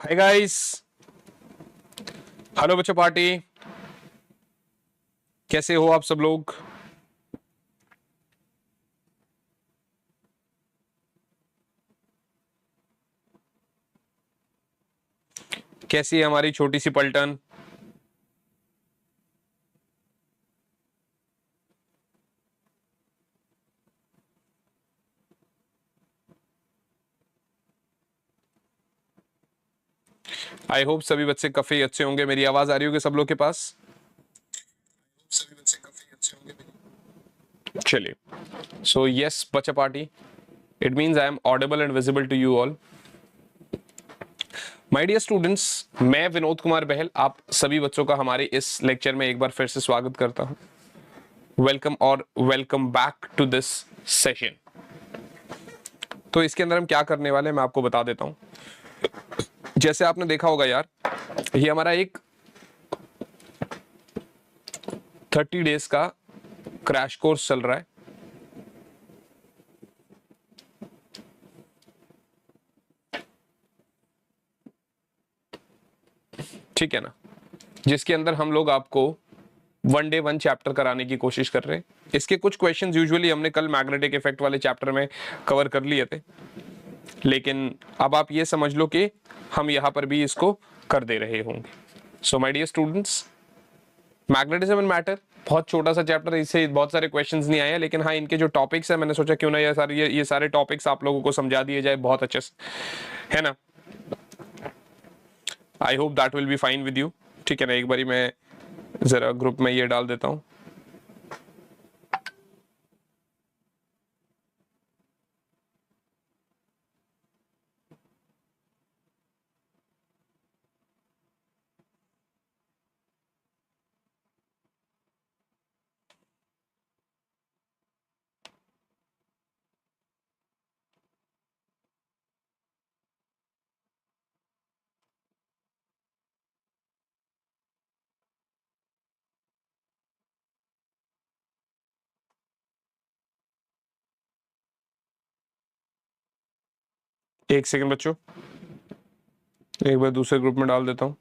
Hi guys. Hello बच्चों party. कैसे हो आप सब लोग? कैसी है हमारी छोटी सी पलटन? आई होप सभी बच्चे काफी अच्छे होंगे। मेरी आवाज आ रही होगी सब लोग के पास? सभी बच्चे काफी अच्छे होंगे। चलिए, सो यस बच्चा party, it means I am audible and visible to you all. My dear students, मैं विनोद कुमार बहल आप सभी बच्चों का हमारे इस लेक्चर में एक बार फिर से स्वागत करता हूं। वेलकम और welcome back to this session. तो इसके अंदर हम क्या करने वाले हैं मैं आपको बता देता हूं। जैसे आपने देखा होगा यार, ये हमारा एक 30 डेज का क्रैश कोर्स चल रहा है। ठीक है ना, जिसके अंदर हम लोग आपको वन डे वन चैप्टर कराने की कोशिश कर रहे हैं। इसके कुछ क्वेश्चंस यूजुअली हमने कल मैग्नेटिक इफेक्ट वाले चैप्टर में कवर कर लिए थे, लेकिन अब आप ये समझ लो कि हम यहां पर भी इसको कर दे रहे होंगे। So my dear students, magnetism and matter बहुत छोटा सा चैप्टर है, इससे बहुत सारे क्वेश्चंस नहीं आए, लेकिन हाँ इनके जो टॉपिक्स है मैंने सोचा क्यों ना ये सारे टॉपिक्स आप लोगों को समझा दिए जाए बहुत अच्छे से, है ना। I hope that will be fine with you. ठीक है ना, एक बारी मैं जरा ग्रुप में ये डाल देता हूं। एक सेकंड बच्चों, एक बार दूसरे ग्रुप में डाल देता हूं।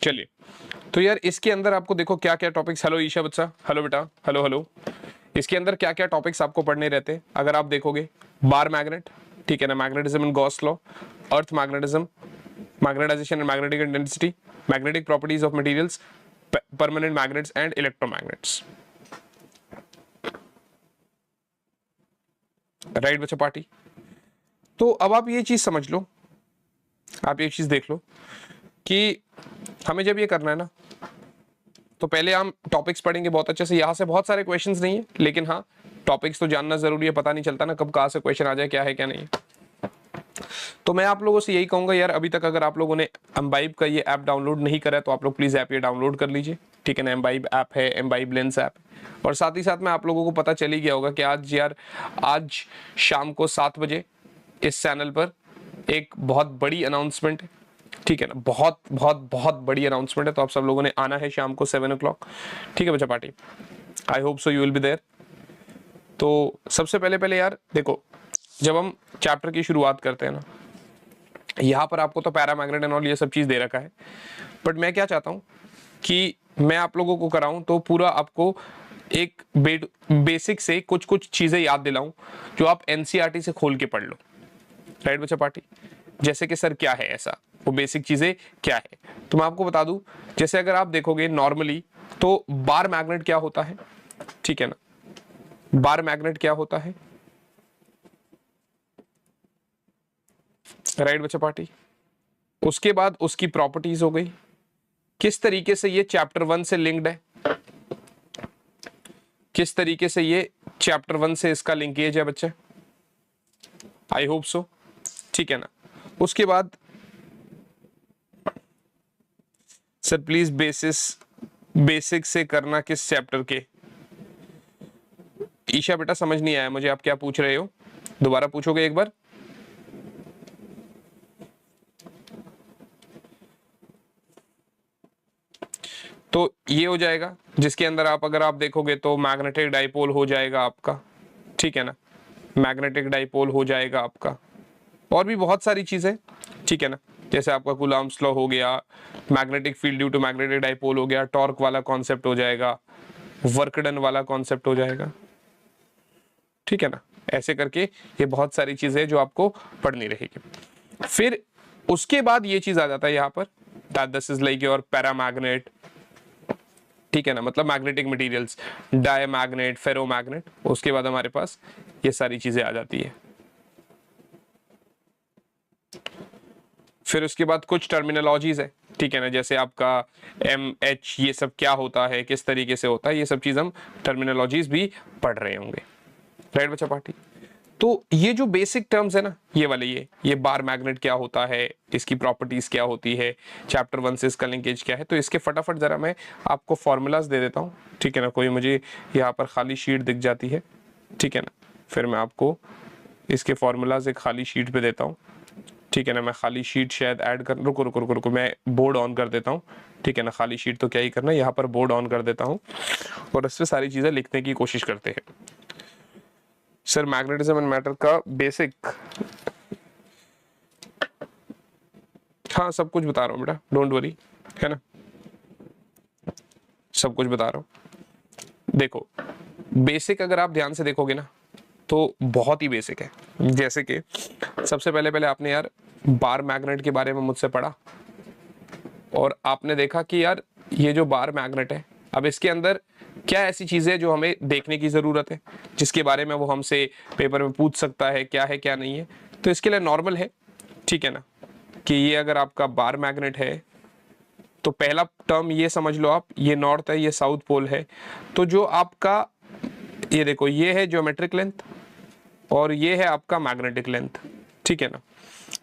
चलिए, तो यार इसके अंदर आपको देखो क्या क्या टॉपिक्स। हेलो ईशा बच्चा, हेलो बेटा, हेलो हेलो। इसके अंदर क्या क्या टॉपिक्स आपको पढ़ने रहते हैं अगर आप देखोगे? बार मैग्नेट, ठीक है ना, magnetism in Gauss law, earth magnetism, magnetization and magnetic intensity, magnetic properties of materials, permanent magnets and electromagnets. Right बच्चा पार्टी? तो अब आप ये चीज समझ लो, आप ये चीज देख लो कि हमें जब ये करना है ना, तो पहले हम टॉपिक्स पढ़ेंगे बहुत अच्छे से। यहाँ से बहुत सारे क्वेश्चंस नहीं है, लेकिन हाँ टॉपिक्स तो जानना जरूरी है, पता नहीं चलता ना कब कहाँ से क्वेश्चन आ जाए, क्या है क्या नहीं है। तो मैं आप लोगों से यही कहूंगा यार, अभी तक अगर आप लोगों ने एम्बाइब का ये ऐप डाउनलोड नहीं करा है तो आप लोग प्लीज ऐप ये डाउनलोड कर लीजिए। ठीक है ना, एम्बाइब ऐप है, एम्बाइब लेंस ऐप। और साथ ही साथ में आप लोगों को पता चल ही गया होगा कि आज यार, आज शाम को 7 बजे इस चैनल पर एक बहुत बड़ी अनाउंसमेंट है। ठीक है ना, बहुत बहुत बहुत बड़ी अनाउंसमेंट है, तो आप सब लोगों ने आना है शाम को 7 o'clock। ठीक है बच्चा party, I hope so you will be there. तो सबसे पहले पहले यार देखो, जब हम चैप्टर की शुरुआत करते हैं ना, यहाँ पर आपको तो पैरामैग्नेट एंड ऑल ये सब चीज दे रखा है, बट मैं क्या चाहता हूँ कि मैं आप लोगों को कराऊं तो पूरा आपको एक बेसिक से कुछ कुछ चीजें याद दिलाऊं जो आप एनसीईआरटी से खोल के पढ़ लो। राइट बच्चा पार्टी? जैसे कि सर क्या है ऐसा, वो बेसिक चीजें क्या है, तो मैं आपको बता दूं। जैसे अगर आप देखोगे नॉर्मली, तो बार मैग्नेट क्या होता है? ठीक है ना, बार मैग्नेट क्या होता है? राइट बच्चा पार्टी? उसके बाद उसकी प्रॉपर्टीज हो गई, किस तरीके से ये चैप्टर 1 से लिंक्ड है, किस तरीके से ये चैप्टर 1 से इसका लिंकेज है बच्चे। आई होप सो। ठीक है ना, उसके बाद सर प्लीज बेसिक से करना किस चैप्टर के? ईशा बेटा समझ नहीं आया मुझे, आप क्या पूछ रहे हो? दोबारा पूछोगे एक बार? ये हो जाएगा, जिसके अंदर आप अगर आप देखोगे तो मैग्नेटिक डाइपोल हो जाएगा आपका, ठीक है ना, मैग्नेटिक डाइपोल हो जाएगा आपका, और भी बहुत सारी चीजें, ठीक है ना, जैसे आपका कूलम्ब्स लॉ हो गया, magnetic field due to magnetic dipole हो गया, टॉर्क वाला कॉन्सेप्ट हो जाएगा, वर्क डन वाला कॉन्सेप्ट हो जाएगा, ठीक है ना। ऐसे करके ये बहुत सारी चीजें जो आपको पढ़नी रहेगी। फिर उसके बाद ये चीज आ जाता है यहाँ पर, that this is like your paramagnet, ठीक है ना, मतलब मैग्नेटिक मटेरियल्स, डायमैग्नेट, फेरोमैग्नेट, उसके बाद हमारे पास ये सारी चीजें आ जाती है। फिर उसके बाद कुछ टर्मिनोलॉजीज है, ठीक है ना, जैसे आपका MH ये सब क्या होता है, किस तरीके से होता है, ये सब चीज हम टर्मिनोलॉजीज भी पढ़ रहे होंगे, राइट बच्चा पार्टी। तो ये जो बेसिक टर्म्स है ना, ये वाले, ये बार मैग्नेट क्या होता है, इसकी प्रॉपर्टीज क्या होती है, चैप्टर 1 से इसका लिंकेज क्या है, तो इसके फटाफट जरा मैं आपको फॉर्मूलाज दे देता हूँ, ठीक है ना। कोई मुझे यहाँ पर खाली शीट दिख जाती है, ठीक है ना, फिर मैं आपको इसके फॉर्मूलाज एक खाली शीट पे देता हूँ, ठीक है ना। मैं खाली शीट शायद ऐड कर, रुको रुको रुको रुको, मैं बोर्ड ऑन कर देता हूँ, ठीक है ना। खाली शीट तो क्या ही करना, यहाँ पर बोर्ड ऑन कर देता हूँ और इससे सारी चीजें लिखने की कोशिश करते हैं। सर मैग्नेटिज्म एंड मैटर का बेसिक, हाँ सब कुछ बता रहा हूँ बेटा, डोंट वरी, है ना, सब कुछ बता रहा हूँ। देखो बेसिक अगर आप ध्यान से देखोगे ना तो बहुत ही बेसिक है। जैसे कि सबसे पहले आपने यार बार मैग्नेट के बारे में मुझसे पढ़ा और आपने देखा कि यार ये जो बार मैग्नेट है, अब इसके अंदर क्या ऐसी चीजें हैं जो हमें देखने की जरूरत है, जिसके बारे में वो हमसे पेपर में पूछ सकता है क्या है क्या नहीं है। तो इसके लिए नॉर्मल है, ठीक है ना, कि ये अगर आपका बार मैग्नेट है तो पहला टर्म ये समझ लो आप, ये नॉर्थ है, ये साउथ पोल है, तो जो आपका ये देखो ये है ज्योमेट्रिक लेंथ और ये है आपका मैग्नेटिक लेंथ, ठीक है ना।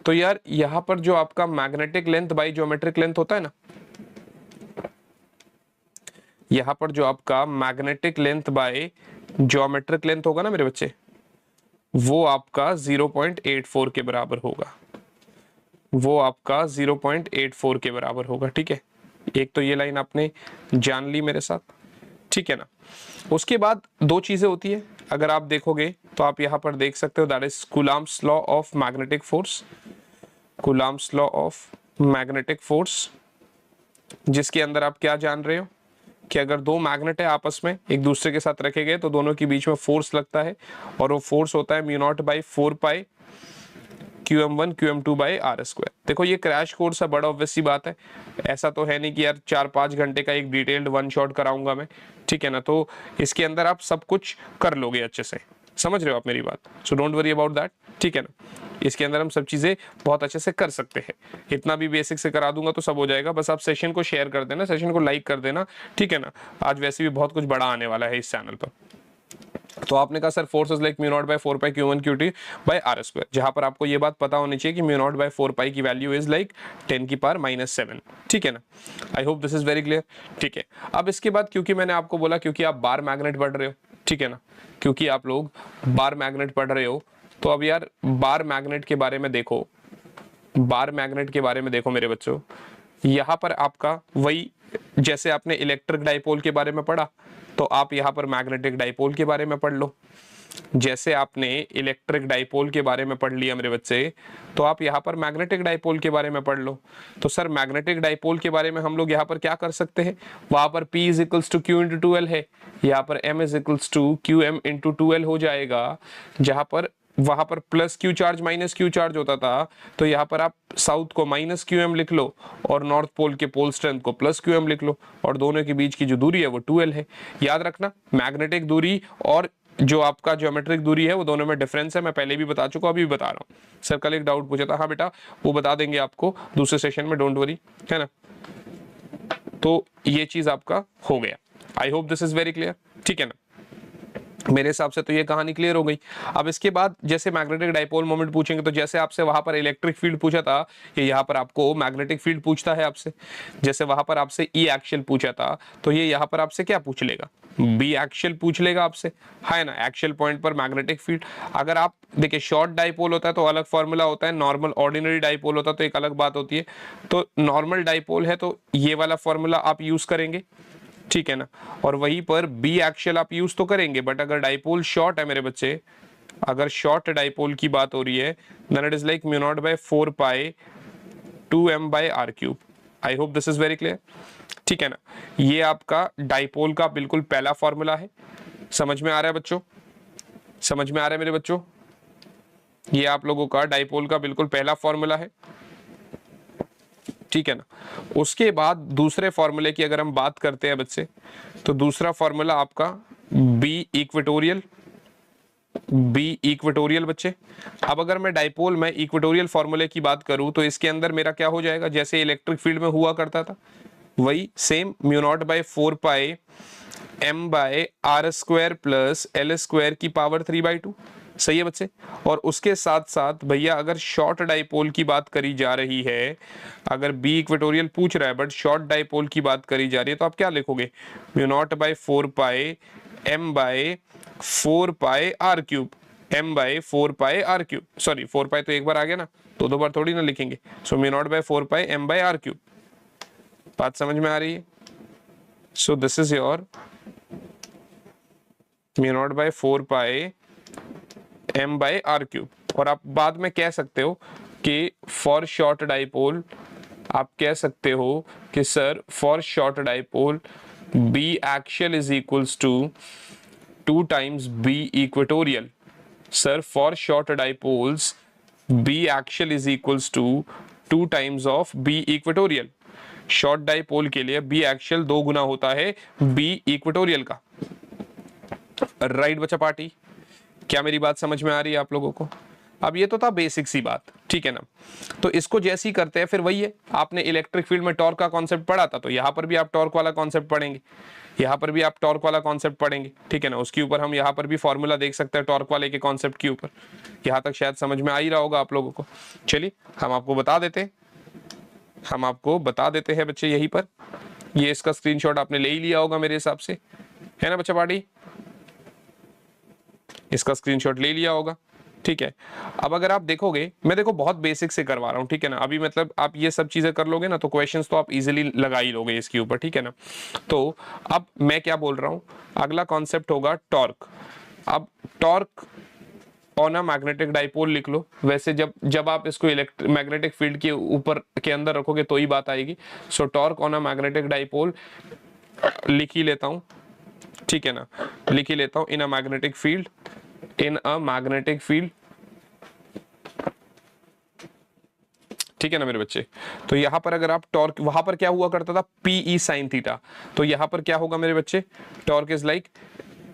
तो यार यहां पर जो आपका magnetic length by geometric length होता है ना, यहां पर जो आपका magnetic length bye geometric length होगा ना मेरे बच्चे, वो आपका 0.84 के बराबर होगा, वो आपका 0.84 के बराबर होगा, ठीक है। एक तो ये लाइन आपने जान ली मेरे साथ, ठीक है ना। उसके बाद दो चीजें होती है, अगर आप देखोगे तो आप यहां पर देख सकते हो, that is Coulomb's law of magnetic force, Coulomb's law of magnetic force, जिसके अंदर आप क्या जान रहे हो कि अगर दो मैग्नेट है आपस में एक दूसरे के साथ रखे गए तो दोनों के बीच में फोर्स लगता है और वो फोर्स होता है μ0/4π QM1 QM2/r²। देखो ये क्रैश कोर्स है, बड़ा ऑब्वियस सी बात है, ऐसा तो है नहीं कि यार 4-5 घंटे का एक डिटेल्ड वन शॉट कराऊंगा मैं, ठीक है ना। तो इसके अंदर आप सब कुछ कर लोगे अच्छे से, समझ रहे हो आप मेरी बात, so don't worry about that, ठीक है ना। इसके अंदर हम सब चीजें बहुत अच्छे से कर सकते हैं, इतना भी बेसिक से करा दूंगा तो सब हो जाएगा। बस आप सेशन को शेयर कर देना, सेशन को लाइक कर देना, ठीक है ना। आज वैसे भी बहुत कुछ बड़ा आने वाला है इस चैनल पर। तो आपने कहा sir force is like μ0/4π Q1 Q2/r², जहां पर आपको ये बात पता होनी चाहिए कि μ0/4π की वैल्यू इज लाइक 10⁻⁻⁷, ठीक है ना। आई hope this is very clear, ठीक है। अब इसके बाद क्योंकि मैंने आपको बोला क्योंकि आप बार मैग्नेट पढ़ रहे हो, ठीक है ना, क्योंकि आप लोग बार मैग्नेट पढ़ रहे हो, तो अब यार बार मैग्नेट के बारे में देखो, बार मैग्नेट के बारे में देखो मेरे बच्चों, यहां पर आपका वही जैसे आपने इलेक्ट्रिक डाइपोल के बारे में पढ़ा तो आप यहां पर मैग्नेटिक डाइपोल के बारे में पढ़ लो। जैसे आपने इलेक्ट्रिक डाइपोल के बारे में पढ़ लिया मेरे बच्चे, तो आप यहाँ पर मैग्नेटिक डाइपोल के बारे में पढ़ लो। तो सर मैग्नेटिक डाइपोल के बारे में हम लोग यहाँ पर क्या कर सकते हैं, वहां पर P is equals to Q into 2L है, यहाँ पर M is equals to QM into 2L हो जाएगा, जहां पर वहां पर plus Q charge minus Q charge होता था, तो यहाँ पर आप साउथ को माइनस QM लिख लो और नॉर्थ पोल के पोल स्ट्रेंथ को प्लस QM लिख लो, और दोनों के बीच की जो दूरी है वो 2L है। याद रखना मैग्नेटिक दूरी और जो आपका ज्योमेट्रिक दूरी है वो दोनों में डिफरेंस है, मैं पहले भी बता चुका, अभी भी बता रहा हूँ। सर कल एक डाउट पूछा था, हाँ बेटा वो बता देंगे आपको दूसरे सेशन में, डोंट वरी, है ना। तो ये चीज आपका हो गया, आई hope this is very clear, ठीक है ना। मेरे हिसाब से तो ये कहानी क्लियर हो गई। अब इसके बाद जैसे मैग्नेटिक डाइपोल मोमेंट पूछेंगे तो जैसे आपसे वहां पर इलेक्ट्रिक फील्ड पूछा था, ये यहाँ पर आपको मैग्नेटिक फील्ड पूछता है आपसे। जैसे वहां पर आपसे ई एक्शियल पूछा था, तो ये यहाँ पर आपसे क्या पूछ लेगा, बी एक्शियल पूछ लेगा आपसे, है ना। एक्शियल पॉइंट पर मैग्नेटिक फील्ड, अगर आप देखिए शॉर्ट डाइपोल होता है तो अलग फॉर्मूला होता है, नॉर्मल ऑर्डिनरी डाइपोल होता है तो एक अलग बात होती है। तो नॉर्मल डाइपोल है तो ये वाला फॉर्मूला आप यूज करेंगे, ठीक है ना, और वहीं पर बी एक्शियल आप यूज तो करेंगे, बट अगर डाइपोल शॉर्ट है मेरे बच्चे, अगर शॉर्ट डाइपोल की बात हो रही है, then it is like mu not by 4 pi 2m by R cube. I hope this is very clear, ठीक है ना। ये आपका डाइपोल का बिल्कुल पहला फॉर्मूला है, समझ में आ रहा है बच्चों, समझ में आ रहा है मेरे बच्चों, ये आप लोगों का डाइपोल का बिल्कुल पहला फॉर्मूला है, ठीक है ना। उसके बाद दूसरे फॉर्मूले की अगर हम बात करते हैं बच्चे, तो दूसरा फॉर्मूला आपका बी इक्वेटोरियल, बी इक्वेटोरियल बच्चे। अब अगर मैं डाइपोल में इक्वेटोरियल फॉर्मूले की बात करूं तो इसके अंदर मेरा क्या हो जाएगा, जैसे इलेक्ट्रिक फील्ड में हुआ करता था वही same mu not by 4 pi m by R square plus L square की पावर 3/2, सही है बच्चे। और उसके साथ साथ भैया अगर शॉर्ट डाइपोल की बात करी जा रही है, अगर बी इक्वेटोरियल पूछ रहा है बट शॉर्ट डाइपोल की बात करी जा रही है, तो आप क्या लिखोगे, mu not by 4 pi m by 4 pi R cube, m by 4 pi R cube, sorry 4 pi तो एक बार आ गया ना, तो दो बार थोड़ी ना लिखेंगे, so mu not by 4 pi m by R cube. बात समझ में आ रही है? So this is your mu not by 4 pi m by R cube. और आप बाद में कह सकते हो कि फॉर शॉर्ट डाइपोल, आप कह सकते हो कि sir for short dipole b axial is equals to 2 times b equatorial. Sir for short dipoles b axial is equals to 2 times of b equatorial. Short dipole के लिए b एक्शियल 2 गुना होता है b इक्वेटोरियल का, right बच्चा party? क्या मेरी बात समझ में आ रही है आप लोगों को? अब ये तो था बेसिक सी बात, ठीक है ना। तो इसको जैसे ही करते हैं फिर वही है, आपने इलेक्ट्रिक फील्ड में टॉर्क का कॉन्सेप्ट पढ़ा था, तो यहां पर भी आप टॉर्क वाला कॉन्सेप्ट पढ़ेंगे, यहां पर भी आप टॉर्क वाला कॉन्सेप्ट पढ़ेंगे, ठीक है ना। उसके ऊपर हम यहां पर भी फॉर्मूला देख सकते हैं टॉर्क वाले के कॉन्सेप्ट के ऊपर। यहां तक शायद समझ में आ ही रहा होगा आप लोगों को। चलिए हम आपको बता देते हैं, हम आपको बता देते हैं बच्चे यहीं पर। ये इसका स्क्रीनशॉट आपने ले ही लिया होगा मेरे हिसाब से, है ना बच्चा पार्टी? इसका स्क्रीनशॉट ले लिया होगा, ठीक है। अब अगर आप देखोगे, मैं देखो बहुत बेसिक से करवा रहा हूं, ठीक है ना। अभी मतलब आप ये सब चीजें कर लोगे ना तो क्वेश्चंस तो आप इजीली लगा ही लोगे इसके ऊपर, ठीक है ना। तो अब मैं क्या बोल रहा हूं, अगला कॉन्सेप्ट होगा टॉर्क। अब torque on a magnetic dipole लिख लो। वैसे जब आप इसको मैग्नेटिक फील्ड के ऊपर के अंदर रखोगे तो ही बात आएगी। सो torque on a magnetic dipole लिख ही लेता हूं, ठीक है ना, लिख ही लेता हूं, in a magnetic field, in a magnetic field, ठीक है ना मेरे बच्चे। तो यहां पर अगर आप टॉर्क, वहां पर क्या हुआ करता था पीई साइन थीटा, तो यहां पर क्या होगा मेरे बच्चे, torque is like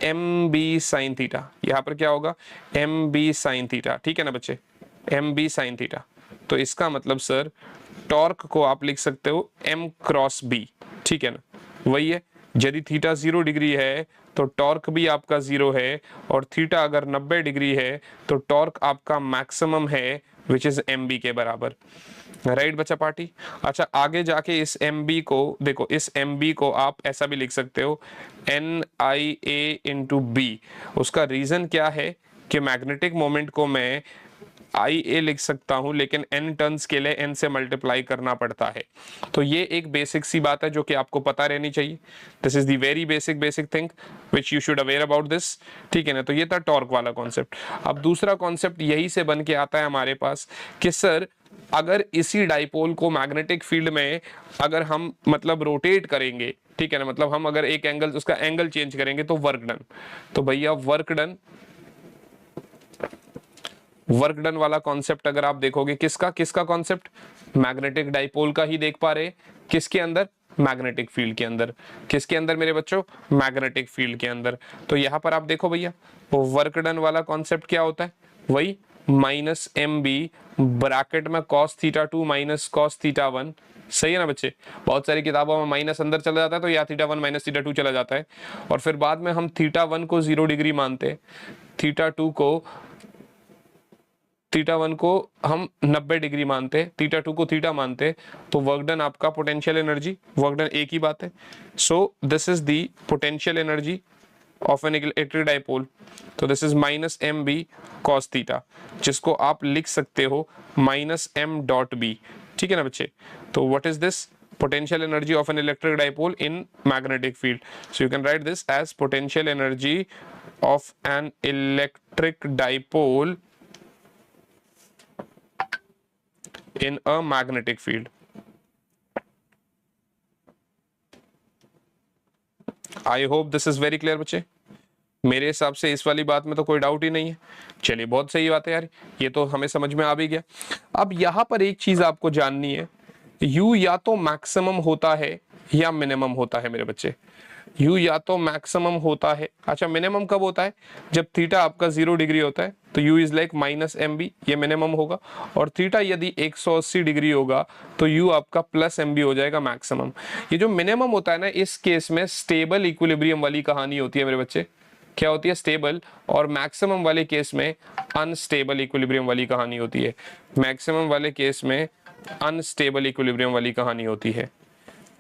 M B sine theta. यहां पर क्या होगा, एम बी साइन थीटा, ठीक है ना बच्चे, एम बी साइन थीटा। तो इसका मतलब सर टॉर्क को आप लिख सकते हो एम क्रॉस बी, ठीक है ना, वही है। यदि थीटा 0 डिग्री है तो टॉर्क भी आपका 0 है, और थीटा अगर 90 डिग्री है तो टॉर्क आपका मैक्सिमम है विच इज एम बी के बराबर, राइट बच्चा पार्टी? अच्छा आगे जाके इस एम बी को देखो, इस एम बी को आप ऐसा भी लिख सकते हो एन आई ए इंटू बी। उसका रीजन क्या है कि मैग्नेटिक मोमेंट को मैं आई ए लिख सकता हूं, लेकिन एन टर्न्स के लिए एन से मल्टीप्लाई करना पड़ता है। तो ये एक बेसिक सी बात है जो कि आपको पता रहनी चाहिए। This is the very basic thing which you should aware about this, ठीक है ना। तो ये था टॉर्क वाला कॉन्सेप्ट। अब दूसरा कॉन्सेप्ट यही से बन के आता है हमारे पास कि सर अगर इसी डाइपोल को मैग्नेटिक फील्ड में अगर हम मतलब रोटेट करेंगे, ठीक है ना, मतलब हम अगर एक एंगल, उसका एंगल चेंज करेंगे तो वर्क डन। तो भैया वर्क डन वाला कॉन्सेप्ट अगर आप देखोगे, किसका कॉन्सेप्ट, मैग्नेटिक डाइपोल का ही देख पा रहे, किसके अंदर, मैग्नेटिक फील्ड के अंदर। किसके अंदर मेरे बच्चों, मैग्नेटिक फील्ड के अंदर। तो यहां पर आप देखो भैया, वो वर्क डन वाला कॉन्सेप्ट क्या होता है, वही माइनस एम बी ब्रैकेट में cos theta 2 minus cos theta 1, सही है ना बच्चे। बहुत सारी किताबों में माइनस अंदर चला जाता है तो या थीटा 1 माइनस थीटा 2 चला जाता है, और फिर बाद में हम थीटा 1 को 0 डिग्री मानते हैं, थीटा 1 को हम 90 डिग्री मानते हैं, थीटा 2 को थीटा मानते हैं। तो वर्क डन आपका पोटेंशियल एनर्जी, वर्क डन एक ही बात है। So this is the potential energy of an electric dipole. तो this is minus M B cos theta, जिसको आप लिख सकते हो माइनस एम डॉट बी, ठीक है ना बच्चे। तो what is this, potential energy of an electric dipole in magnetic field. So you can write this as potential energy of an electric dipole in a magnetic field. I hope this is very clear बच्चे। मेरे हिसाब से इस वाली बात में तो कोई डाउट ही नहीं है। चलिए बहुत सही बात है यार, ये तो हमें समझ में आ भी गया। अब यहां पर एक चीज आपको जाननी है, U या तो मैक्सिमम होता है या मिनिमम होता है मेरे बच्चे। U या तो मैक्सिमम होता है, अच्छा मिनिमम कब होता है? जब थीटा आपका 0 डिग्री होता है तो U इज लाइक -mb, ये मिनिमम होगा। और थीटा यदि 180 डिग्री होगा तो U आपका +mb हो जाएगा मैक्सिमम। ये जो मिनिमम होता है ना, इस केस में स्टेबल इक्विलिब्रियम वाली कहानी होती है मेरे बच्चे। क्या होती है? स्टेबल। और मैक्सिमम वाले केस में अनस्टेबल इक्विलिब्रियम वाली कहानी होती है। मैक्सिमम वाले केस में अनस्टेबल इक्विलिब्रियम वाली कहानी होती है।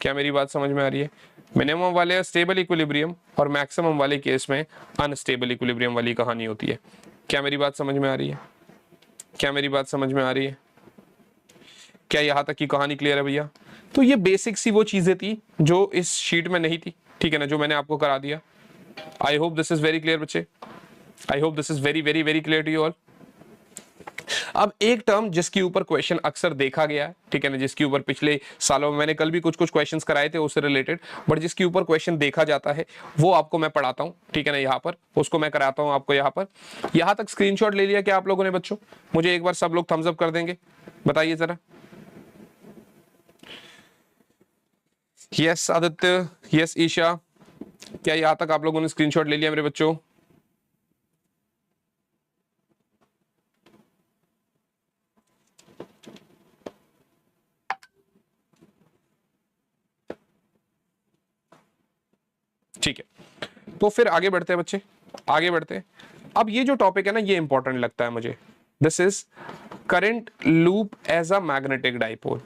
क्या मेरी बात समझ में आ रही है? मिनिमम वाले स्टेबल इक्विलिब्रियम और मैक्सिमम वाले केस में अनस्टेबल इक्विलिब्रियम वाली कहानी होती है। क्या मेरी बात समझ में आ रही है? क्या मेरी बात समझ में आ रही है? क्या यहां तक की कहानी क्लियर है भैया? तो ये बेसिक सी वो चीजें थी जो इस शीट में नहीं थी, ठीक है ना, जो मैंने आपको करा दिया। I hope this is very clear बच्चे। I hope this is very very very clear to you all. अब एक टर्म जिसके ऊपर क्वेश्चन अक्सर देखा गया है, ठीक है ना, जिसके ऊपर पिछले सालों में मैंने कल भी कुछ कुछ क्वेश्चंस कराए थे उससे रिलेटेड, बट जिसके ऊपर क्वेश्चन देखा जाता है वो आपको मैं पढ़ाता हूं, ठीक है ना, यहाँ पर उसको मैं कराता हूं आपको। यहाँ पर यहां तक स्क्रीनशॉट ले लिया क्या आप लोगों ने बच्चों? मुझे एक बार सब लोग थम्स अप कर देंगे, बताइए जरा। यस आदित्य, यस ईशा, क्या यहां तक आप लोगों ने स्क्रीनशॉट ले लिया मेरे बच्चों? ठीक है, तो फिर आगे बढ़ते हैं बच्चे, आगे बढ़ते हैं। अब ये जो टॉपिक है ना, ये इंपॉर्टेंट लगता है मुझे। This is current loop as a magnetic dipole.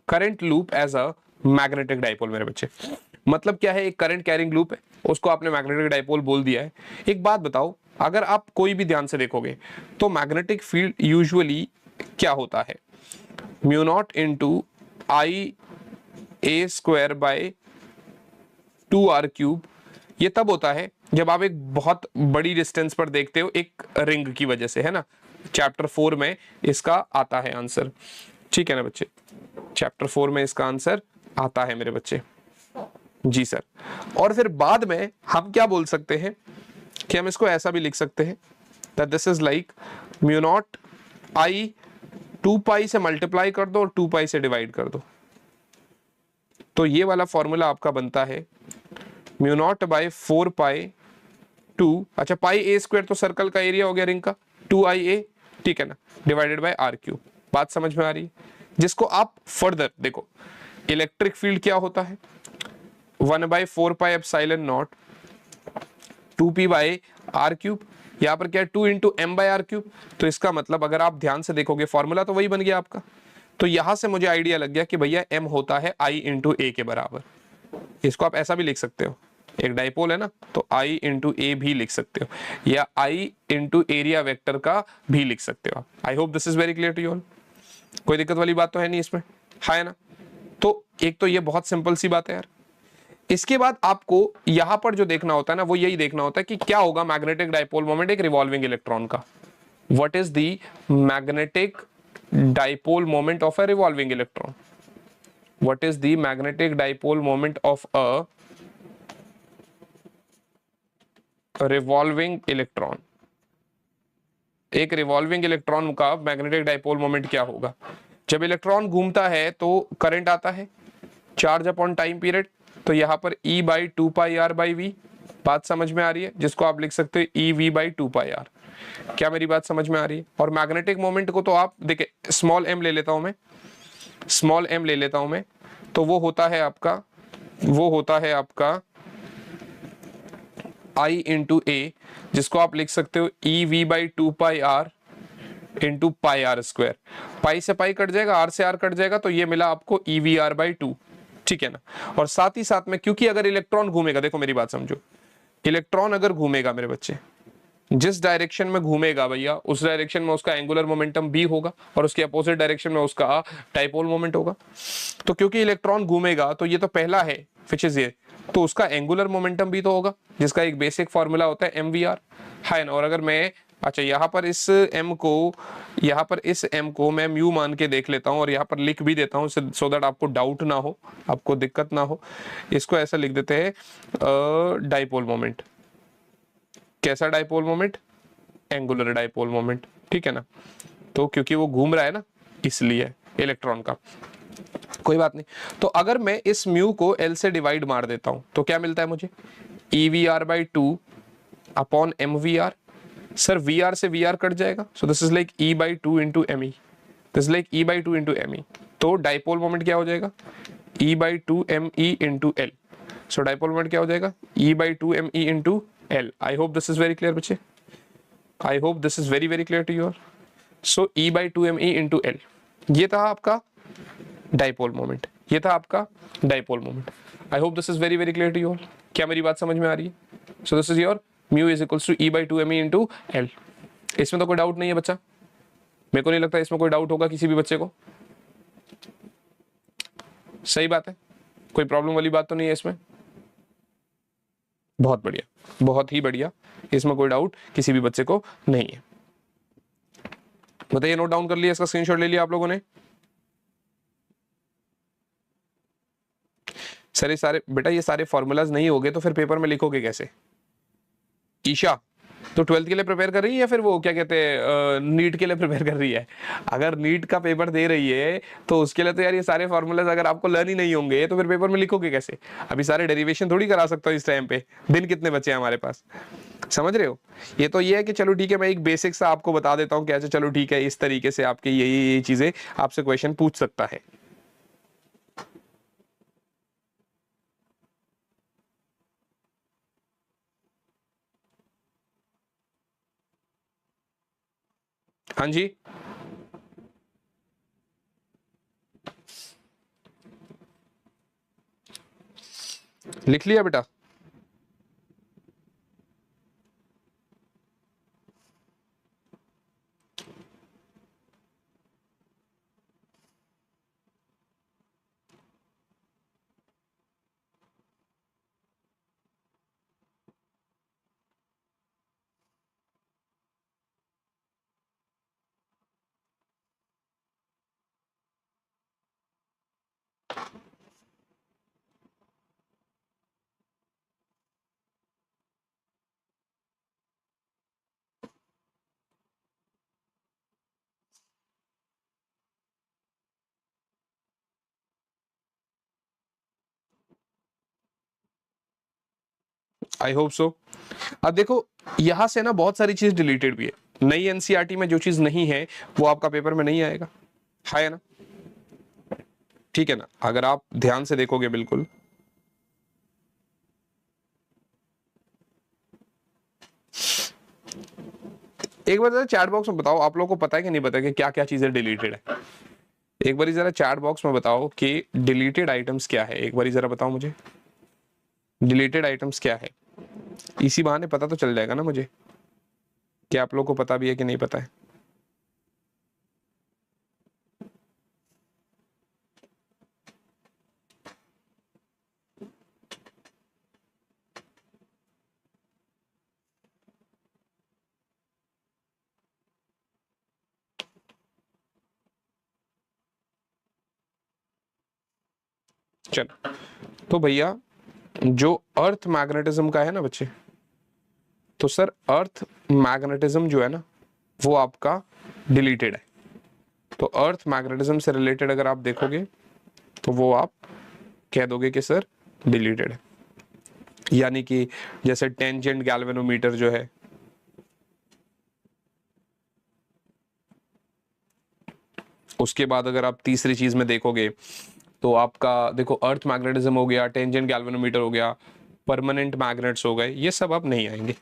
Current loop as a magnetic dipole मेरे बच्चे, मतलब क्या है? एक करंट कैरिंग लूप है, उसको आपने मैग्नेटिक डाइपोल बोल दिया है। एक बात बताओ, अगर आप कोई भी ध्यान से देखोगे तो मैग्नेटिक फील्ड यूजुअली क्या होता है? Mu naught into I A square by 2r³ ये तब होता है जब आप एक बहुत बड़ी डिस्टेंस पर देखते हो, एक रिंग की वजह से, है ना। चैप्टर 4 में इसका आता है आंसर, ठीक है ना बच्चे। चैप्टर 4 में इसका आंसर आता है मेरे बच्चे, जी सर। और फिर बाद में हम क्या बोल सकते हैं कि हम इसको ऐसा भी लिख सकते हैं that this is like mu naught I 2 से मल्टीप्लाई कर दो और 2 से डिवाइड कर दो, तो ये वाला फॉर्मूला आपका बनता है म्यू नॉट बाई 4 अच्छा πa² तो सर्कल का एरिया हो गया रिंग का, 2ia, ठीक है ना, डिवाइडेड बाय r³। बात समझ में आ रही है? जिसको आप फर्दर देखो, इलेक्ट्रिक फील्ड क्या होता है? 1/4πε0 2p/r³। यहां पर क्या है? 2 × m/r³। तो इसका मतलब अगर आप ध्यान से देखोगे फॉर्मूला तो वही बन गया आपका। तो यहां से मुझे आइडिया लग गया कि भैया m होता है i × a के बराबर। इसको आप ऐसा भी लिख सकते हो, एक डाइपोल है ना, तो i × a भी लिख सकते हो, या i × एरिया वेक्टर का भी लिख सकते हो। I hope this is very clear to you all. कोई दिक्कत वाली बात तो है नहीं इसमें, है ना। तो एक तो ये बहुत सिंपल सी बात है यार। इसके बाद आपको यहां पर जो देखना होता है ना, वो यही देखना होता है कि क्या होगा मैग्नेटिक डाइपोल मोमेंट एक रिवॉल्विंग इलेक्ट्रॉन का। What is the magnetic dipole moment of a revolving electron? What is the magnetic dipole moment of a revolving electron? एक रिवॉल्विंग इलेक्ट्रॉन का मैग्नेटिक डाइपोल मोमेंट क्या होगा? जब इलेक्ट्रॉन घूमता है तो करंट आता है, चार्ज अपॉन टाइम पीरियड, तो यहां पर E/2πr/v। बात समझ में आ रही है? जिसको आप लिख सकते हो EV/2πr। क्या मेरी बात समझ में आ रही है? और मैग्नेटिक मोमेंट को तो आप देखिए, स्मॉल m ले लेता हूं मैं, स्मॉल m ले लेता हूं मैं, तो वो होता है आपका I × a, जिसको आप लिख सकते हो EV/2πr × πr²। पाई से पाई कट जाएगा, r से r कट जाएगा, तो ये मिला आपको EVr/2, ठीक है ना। और साथ ही साथ में, क्योंकि अगर इलेक्ट्रॉन घूमेगा, देखो मेरी बात समझो, इलेक्ट्रॉन अगर घूमेगा मेरे बच्चे, जिस डायरेक्शन में घूमेगा भैया उस डायरेक्शन में उसका एंगुलर मोमेंटम b होगा और उसके अपोजिट डायरेक्शन में उसका डाइपोल मोमेंट होगा। तो क्योंकि इलेक्ट्रॉन घूमेगा तो ये तो पहला है विच इज ये, तो उसका एंगुलर मोमेंटम भी तो होगा जिसका एक बेसिक फॉर्मूला होता है mvr, है ना। और अगर मैं अच्छा यहाँ पर इस m को मैं म्यू मान के देख लेता हूँ और यहाँ पर लिख भी देता हूँ सो दैट आपको डाउट ना हो, आपको दिक्कत ना हो। इसको ऐसा लिख देते हैं डाइपोल मोमेंट। कैसा dipole moment? Angular dipole moment, ठीक है ना। तो क्योंकि वो घूम रहा है ना इसलिए इलेक्ट्रॉन का, कोई बात नहीं। तो अगर मैं इस म्यू को L से डिवाइड मार देता हूं तो क्या मिलता है मुझे? EVR/2 upon MVR। Sir VR से VR कट जाएगा, so this is like E/2 into ME, this is like E/2 into ME। तो डाइपोल मोमेंट क्या हो जाएगा? E/2 ME into L। सो डाइपोल मोमेंट क्या हो जाएगा? E/2 ME into L। I hope this is very clear बच्चे, I hope this is very very clear to you. So E/2 ME into L, ये था आपका डाइपोल मोमेंट, ये था आपका dipole moment. I hope this is very very clear to you all. क्या मेरी बात समझ में आ रही है? So this is your mu is equals to E/2 ME into L। इसमें तो कोई डाउट नहीं है बच्चा, मेरे को नहीं लगता इसमें कोई डाउट होगा किसी भी बच्चे को। सही बात है, कोई प्रॉब्लम वाली बात तो नहीं है इसमें। बहुत बढ़िया, बहुत ही बढ़िया, इसमें कोई डाउट किसी भी बच्चे को नहीं है। बताइए, नोट डाउन कर लिया, इसका स्क्रीनशॉट ले लिया आप लोगों ने? सर ये सारे बेटा ये सारे फॉर्मूलाज नहीं होगे तो फिर पेपर में लिखोगे कैसे? ईशा तो 12th के लिए प्रिपेयर कर रही है या फिर वो क्या कहते हैं नीट के लिए प्रिपेयर कर रही है? अगर नीट का पेपर दे रही है तो उसके लिए तो यार ये सारे फॉर्मूलाज अगर आपको लर्न ही नहीं होंगे तो फिर पेपर में लिखोगे कैसे? अभी सारे डेरिवेशन थोड़ी करा सकता हूँ इस टाइम पे, दिन कितने बचे हैं हमारे पास, समझ रहे हो? ये तो ये है कि चलो ठीक है, मैं एक बेसिक सा आपको बता देता हूँ कैसे, चलो ठीक है इस तरीके से आपके यही चीजें आपसे क्वेश्चन पूछ सकता है। हाँ जी, लिख लिया बेटा? आई होप सो। अब देखो यहां से ना बहुत सारी चीज डिलीटेड भी है, नई एनसीईआरटी में जो चीज नहीं है वो आपका पेपर में नहीं आएगा, है ना? ठीक है ना, अगर आप ध्यान से देखोगे बिल्कुल। एक बार जरा चैट बॉक्स में बताओ आप लोगों को पता है कि नहीं पता कि क्या क्या चीजें डिलीटेड है? एक बार जरा चैट बॉक्स में बताओ कि डिलीटेड आइटम्स क्या है, एक बार जरा बताओ मुझे डिलीटेड आइटम्स क्या है। इसी बहाने पता तो चल जाएगा ना मुझे कि आप लोगों को पता भी है कि नहीं पता है। चलो तो भैया जो अर्थ मैग्नेटिज्म का है ना बच्चे, तो सर अर्थ मैग्नेटिज्म जो है ना वो आपका डिलीटेड है। तो अर्थ मैग्नेटिज्म से रिलेटेड अगर आप देखोगे तो वो आप कह दोगे कि सर डिलीटेड है। यानी कि जैसे टेंजेंट गैल्वेनोमीटर जो है, उसके बाद अगर आप तीसरी चीज में देखोगे तो आपका देखो अर्थ मैग्नेटिज्म हो गया, टेंजेंट गैल्वेनोमीटर हो गया, परमानेंट मैग्नेट्स हो गए, ये सब अब नहीं आएंगे।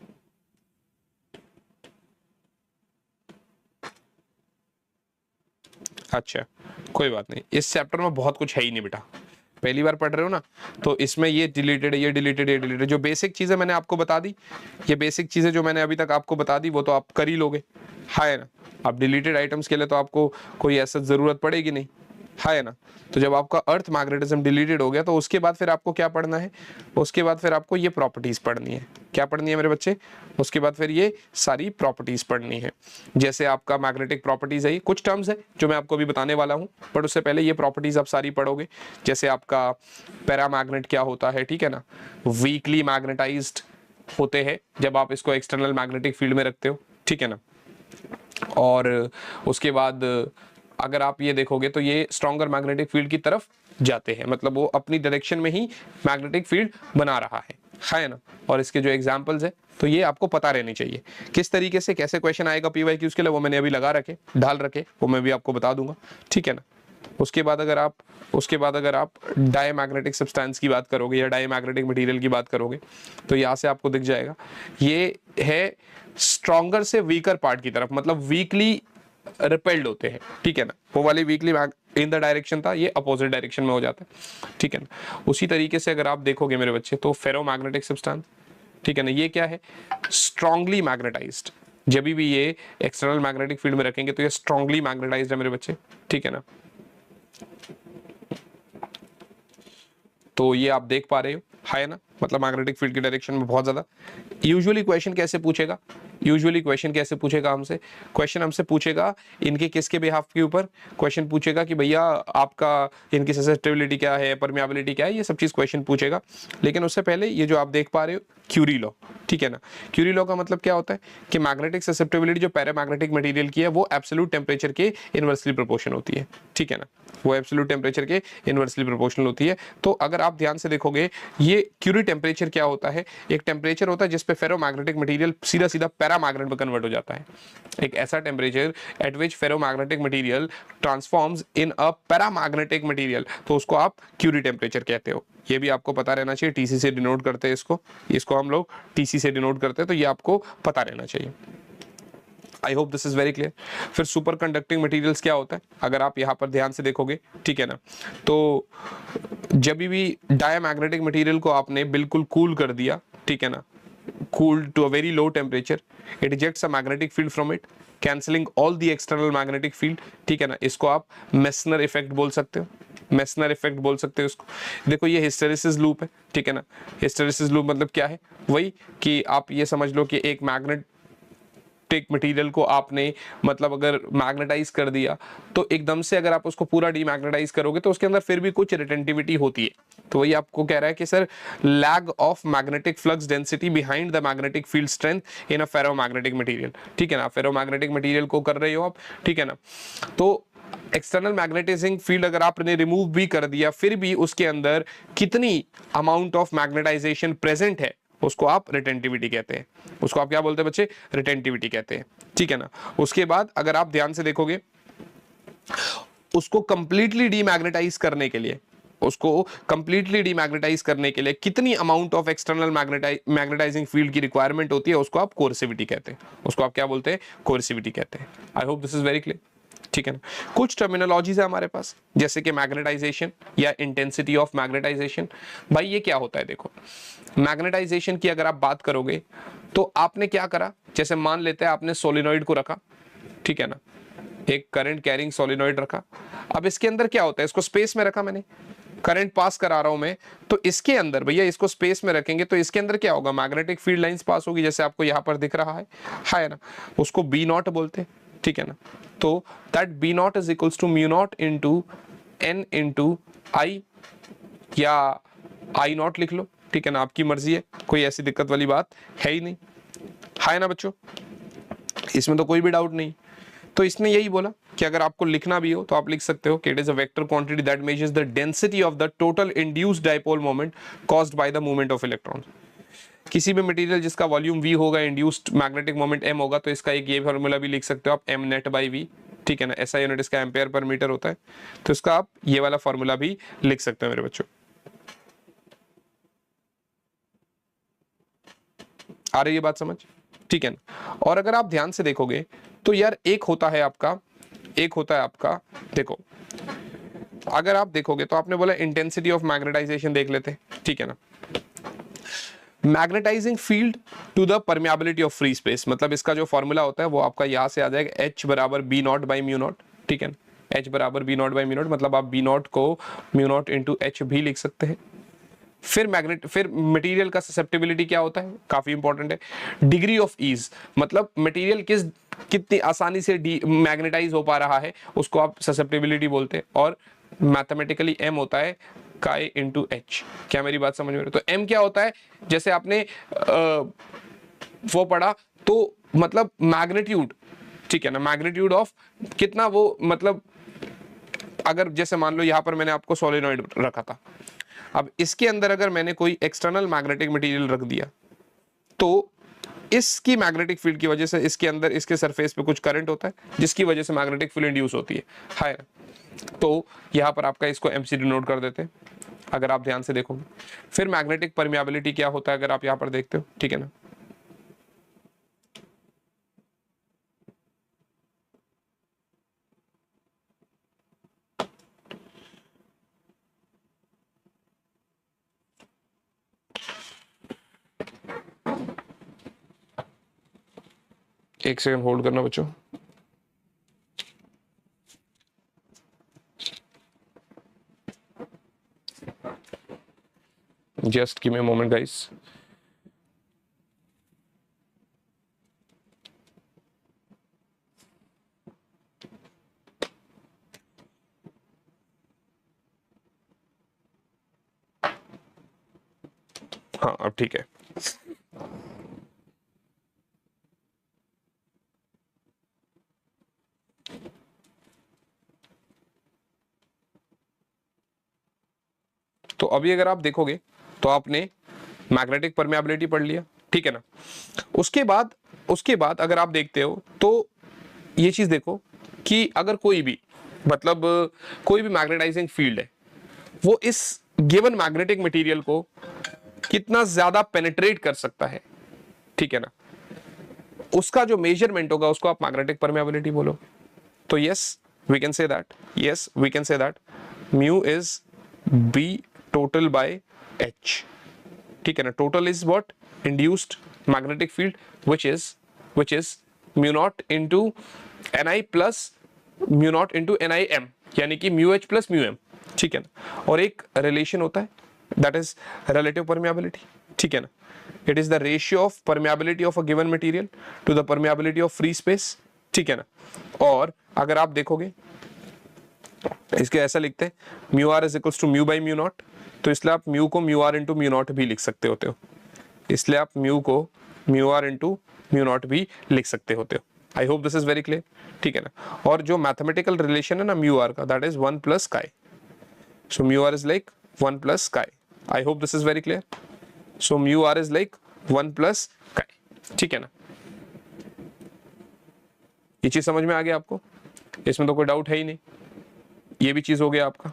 अच्छा कोई बात नहीं, इस चैप्टर में बहुत कुछ है ही नहीं बेटा, पहली बार पढ़ रहे हो ना, तो इसमें ये डिलीटेड है, ये डिलीटेड, ये डिलीटेड, जो बेसिक चीजें मैंने आपको बता दी, ये बेसिक चीजें जो मैंने अभी तक आपको बता दी वो तो आप कर ही लोगे, है ना। अब डिलीटेड आइटम्स के लिए तो आपको कोई ऐसा जरूरत पड़ेगी नहीं, है ना। तो जब आपका अर्थ मैग्नेटिज्म डिलीटेड हो गया तो उसके बाद फिर आपको क्या पढ़ना है, उसके बाद फिर आपको ये प्रॉपर्टीज पढ़नी है। क्या पढ़नी है मेरे बच्चे? उसके बाद फिर ये सारी प्रॉपर्टीज पढ़नी है। जैसे आपका मैग्नेटिक प्रॉपर्टीज है, कुछ टर्म्स है जो मैं आपको अभी बताने वाला हूँ, बट उससे पहले ये प्रॉपर्टीज आप सारी पढ़ोगे। जैसे आपका पैरामैग्नेट क्या होता है, ठीक है ना, वीकली मैग्नेटाइज्ड होते हैं जब आप इसको एक्सटर्नल मैग्नेटिक फील्ड में रखते हो, ठीक है ना। और उसके बाद अगर आप ये देखोगे तो ये स्ट्रॉन्गर मैग्नेटिक फील्ड की तरफ जाते हैं, मतलब वो अपनी डायरेक्शन में ही मैग्नेटिक फील्ड बना रहा है ना। और इसके जो एग्जांपल्स है तो ये आपको पता रहनी चाहिए किस तरीके से कैसे क्वेश्चन आएगा पीवाई क्यूज के लिए, वो मैंने अभी लगा रखे, डाल रखे, वो मैं भी आपको बता दूंगा, ठीक है ना। उसके बाद अगर आप डायमैग्नेटिक सब्सटेंस की बात करोगे या डायमैग्नेटिक मटेरियल की बात करोगे तो यहाँ से आपको दिख जाएगा ये है स्ट्रॉन्गर से वीकर पार्ट की तरफ, मतलब वीकली रिपेल्ड होते हैं, ठीक है ना। वो वाली वीकली इन द डायरेक्शन था, ये अपोजिट डायरेक्शन में हो जाता है, ठीक है ना। उसी तरीके से अगर आप देखोगे मेरे बच्चे तो फेरोमैग्नेटिक सब्सटेंस, ठीक है ना, ये क्या है, स्ट्रांगली मैग्नेटाइज्ड। जब भी ये एक्सटर्नल मैग्नेटिक फील्ड में रखेंगे तो ये स्ट्रांगली मैग्नेटाइज्ड है मेरे बच्चे, ठीक है ना। तो ये आप देख पा रहे हो, है ना, मतलब मैग्नेटिक फील्ड की डायरेक्शन में बहुत ज्यादा। यूजुअली क्वेश्चन कैसे पूछेगा, हमसे क्वेश्चन हमसे पूछेगा इनके किसके बिहाफ के ऊपर, क्वेश्चन पूछेगा कि भैया आपका इनकी ससेप्टिबिलिटी क्या है, परमियाबिलिटी क्या है, ये सब चीज क्वेश्चन पूछेगा। लेकिन उससे पहले ये जो आप देख पा रहे हो क्यूरी लॉ, ठीक है ना। क्यूरी लॉ का मतलब क्या होता है कि मैग्नेटिक ससेप्टिबिलिटी जो पैरामैग्नेटिक मटेरियल की है वो एब्सोल्यूट टेम्परेचर के इनवर्सली प्रोपोर्शनल होती है, ठीक है ना, वो एब्सोल्यूट टेम्परेचर के इनवर्सली प्रोपोर्शनल होती है। तो अगर आप ध्यान से देखोगे ये क्यूरी टेम्परेचर क्या होता है, एक टेम्परेचर होता है जिसपे फेरोमैग्नेटिक मटेरियल सीधा सीधा पैरामैग्नेट में कन्वर्ट हो जाता है, एक ऐसा temperature at which ferromagnetic material transforms in a paramagnetic material, तो उसको आप क्यूरी टेम्परेचर कहते हो। ये भी आपको पता रहना चाहिए, टीसी से डिनोट करते हैं इसको हम लोग टीसी से डिनोट करते हैं, तो ये आपको पता रहना चाहिए। आई hope this is very clear. फिर सुपर कंडक्टिंग मटीरियल्स क्या होता है, अगर आप यहाँ पर ध्यान से देखोगे, ठीक है ना, तो जब भी डायमैग्नेटिक मटेरियल को आपने बिल्कुल कूल कर दिया, ठीक है ना, cooled to a very low temperature, it ejects a magnetic field from it, cancelling all the external magnetic field, ठीक है ना। इसको आप मेसनर इफेक्ट बोल सकते हो, मेसनर इफेक्ट बोल सकते हो इसको। देखो ये हिस्टेरिसिस लूप है, ठीक है ना। हिस्टेरिसिस लूप मतलब क्या है, वही कि आप ये समझ लो कि एक मटेरियल को आपने मतलब अगर मैग्नेटाइज कर दिया तो एकदम से अगर आप उसको पूरा डीमैग्नेटाइज करोगे तो उसके अंदर फिर भी कुछ रिटेंटिविटी होती है। तो वही आपको कह रहा है कि sir lag of magnetic flux density behind the magnetic field strength in a ferromagnetic material, ठीक है ना। फेरोमैग्नेटिक मटेरियल को कर रहे हो आप, ठीक है ना। तो एक्सटर्नल मैग्नेटाइजिंग फील्ड अगर आपने रिमूव भी कर दिया फिर भी उसके अंदर कितनी अमाउंट ऑफ मैग्नेटाइजेशन प्रेजेंट है उसको आप रिटेंटिविटी कहते हैं, उसको आप क्या बोलते हैं बच्चे, रिटेंटिविटी कहते हैं, ठीक है ना। उसके बाद अगर आप ध्यान से देखोगे उसको कंप्लीटली डीमैग्नेटाइज करने के लिए कितनी amount of external magnetizing field की रिक्वायरमेंट होती है उसको आप कोर्सिविटी कहते हैं, उसको आप क्या बोलते हैं, कोर्सिविटी कहते हैं। आई hope this is very clear, ठीक है ना। कुछ टर्मिनोलॉजीज है हमारे पास जैसे कि मैग्नेटाइजेशन या इंटेंसिटी ऑफ मैग्नेटाइजेशन। भाई ये क्या होता है, देखो मैग्नेटाइजेशन की अगर आप बात करोगे तो आपने क्या करा, जैसे मान लेते हैं आपने सोलिनॉइड को रखा, ठीक है ना, एक करंट कैरिंग सोलिनॉइड रखा। अब इसके अंदर क्या होता है, इसको स्पेस में रखा मैंने, करंट पास करा रहा हूं मैं, तो इसके अंदर भैया इसको स्पेस में रखेंगे तो इसके अंदर क्या होगा, मैग्नेटिक फील्ड लाइंस पास होगी, जैसे आपको यहां पर दिख रहा है ना, उसको बी नॉट बोलते हैं, ठीक है ना। तो that B naught is equals to mu not into N into I या आई नॉट लिख लो, ठीक है ना, आपकी मर्जी है, कोई ऐसी दिक्कत वाली बात है ही नहीं, है ना बच्चों, इसमें तो कोई भी डाउट नहीं। तो इसने यही बोला कि अगर आपको लिखना भी हो तो आप लिख सकते हो कि it is a vector quantity that measures the density of the total induced dipole moment caused by the movement of electrons. किसी भी मटेरियल जिसका वॉल्यूम v होगा, इंड्यूस्ड मैग्नेटिक मोमेंट m होगा, तो इसका एक ये फार्मूला भी लिख सकते हो आप, m नेट बाई v, ठीक है ना। ऐसा यूनिट इसका एम्पेयर पर मीटर होता है, तो इसका आप ये वाला फार्मूला भी लिख सकते हो मेरे बच्चों। आ रही है बात समझ, ठीक है ना। और अगर आप ध्यान से देखोगे तो यार एक होता है आपका देखो अगर आप देखोगे तो आपने बोला इंटेंसिटी ऑफ मैग्नेटाइजेशन देख लेते हैं, ठीक है ना। Magnetizing field to the permeability of free space, मतलब इसका जो फॉर्मूला होता है वो आपका यहां से आ जाएगा, H बराबर B not by mu not, ठीक है ना। H बराबर B not by mu not, मतलब आप बी नॉट को म्यू नॉट इंटू एच भी लिख सकते हैं। फिर मटेरियल का ससेप्टिबिलिटी क्या होता है, काफी इंपॉर्टेंट है। डिग्री ऑफ ईज, मतलब मटेरियल कितनी आसानी से मैग्नेटाइज हो पा रहा है, उसको आप ससेप्टिबिलिटी बोलते हैं। और मैथमेटिकली एम होता है काई इंटू एच। क्या मेरी बात समझ में आ रही है? तो एम क्या होता है, जैसे आपने वो पढ़ा तो मतलब मैग्नीट्यूड, ठीक है ना, मैग्नीट्यूड ऑफ कितना वो, मतलब अगर जैसे मान लो यहां पर मैंने आपको सोलेनॉइड रखा था, अब इसके अंदर अगर मैंने कोई एक्सटर्नल मैग्नेटिक मटेरियल रख दिया तो इसकी मैग्नेटिक फील्ड की वजह से इसके अंदर इसके सरफेस पे कुछ करंट होता है जिसकी वजह से मैग्नेटिक फील्ड इंड्यूस होती है ना। तो यहां पर आपका इसको एमसी डिनोट कर देते हैं अगर आप ध्यान से देखोगे। फिर मैग्नेटिक परमियाबिलिटी क्या होता है अगर आप यहां पर देखते हो, ठीक है ना। एक सेकंड होल्ड करना बच्चों। Just give me a moment guys. हाँ अब ठीक है। तो अभी अगर आप देखोगे तो आपने मैग्नेटिक परमेबिलिटी पढ़ लिया, ठीक है ना। उसके बाद अगर आप देखते हो तो ये चीज देखो कि अगर कोई भी मतलब कोई भी मैग्नेटाइजिंग फील्ड है वो इस गिवन मैग्नेटिक मटेरियल को कितना ज्यादा पेनिट्रेट कर सकता है, ठीक है ना, उसका जो मेजरमेंट होगा उसको आप मैग्नेटिक परमेबिलिटी बोलो। तो yes we can say that mu is B total by H, ठीक है ना। Total is what, induced magnetic field which is mu not into N I plus mu not into N I M, यानी कि mu H plus mu M, ठीक है ना। और एक रिलेशन होता है दैट इज रिलेटिव परमेबिलिटी, ठीक है ना। It is the ratio of permeability of a given material to the permeability of free space, ठीक है ना। और अगर आप देखोगे इसके ऐसा लिखते हैं mu R is equals to mu by mu not, तो इसलिए आप म्यू को mu R into mu not भी लिख सकते होते हो, इसलिए आप म्यू को mu R into mu not भी लिख सकते होते हो। I hope this is very clear, ठीक है ना। और जो मैथमेटिकल रिलेशन है ना म्यू आर का, that is 1 plus chi, so mu R is like 1 plus chi. I hope this is very clear. So mu R is like 1 plus chi, ठीक है ना। ये चीज समझ में आ गया आपको, इसमें तो कोई डाउट है ही नहीं। ये भी चीज हो गया आपका।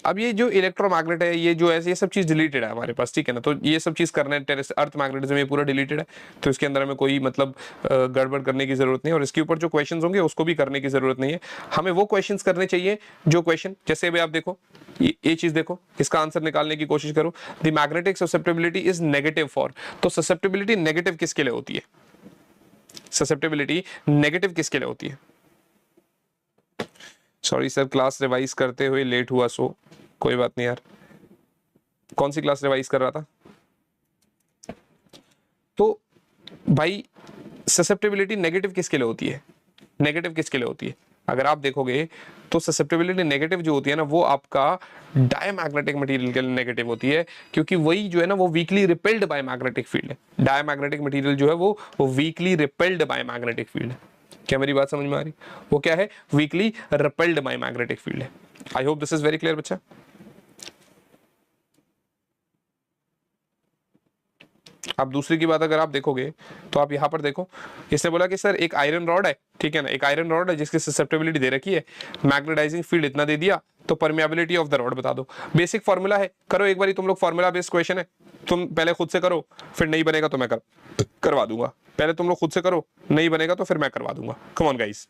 अब ये जो इलेक्ट्रोमैग्नेट है, ये जो है, ये सब चीज डिलीटेड है हमारे पास, ठीक है ना। तो ये सब चीज करना है, टेरेस अर्थ मैग्नेटिज्म ये पूरा डिलीटेड है, तो इसके अंदर हमें कोई मतलब गड़बड़ करने की जरूरत नहीं है। और इसके ऊपर जो क्वेश्चंस होंगे उसको भी करने की जरूरत नहीं है। हमें वो क्वेश्चंस करने चाहिए जो क्वेश्चन, जैसे अभी आप देखो ये चीज देखो, इसका आंसर निकालने की कोशिश करो। The magnetic susceptibility is negative for, तो ससेप्टिबिलिटी नेगेटिव किसके लिए होती है, ससेप्टिबिलिटी नेगेटिव किसके लिए होती है। सॉरी सर, क्लास रिवाइज करते हुए लेट हुआ, सो कोई बात नहीं यार। कौन सी क्लास रिवाइज कर रहा था? तो भाई ससेप्टिबिलिटी नेगेटिव किसके लिए होती है, नेगेटिव किसके लिए होती है? अगर आप देखोगे तो ससेप्टिबिलिटी नेगेटिव जो होती है ना वो आपका डायमैग्नेटिक मटेरियल के लिए नेगेटिव होती है, क्योंकि वही जो है ना वो weekly repelled by magnetic field है। डायमैग्नेटिक मटेरियल जो है वो weekly repelled by magnetic field है। क्या मेरी बात समझ में आ रही? वो क्या है? Weakly repelled by magnetic field है। I hope this is very clear बच्चा। अब दूसरी की बात अगर आप देखोगे तो आप यहां पर देखो, इसने बोला कि सर एक आयरन रॉड है, ठीक है ना, एक आयरन रॉड है जिसकी ससेप्टिबिलिटी दे रखी है, मैग्नेटाइजिंग फील्ड इतना दे दिया, तो परमेबिलिटी ऑफ द रॉड बता दो। बेसिक फॉर्मूला है, करो एक बारी तुम लोग, फॉर्मूला बेस्ड क्वेश्चन है, तुम पहले खुद से करो, फिर नहीं बनेगा तो मैं करवा दूंगा। पहले तुम लोग खुद से करो, नहीं बनेगा तो फिर मैं करवा दूंगा। कम ऑन गाइस,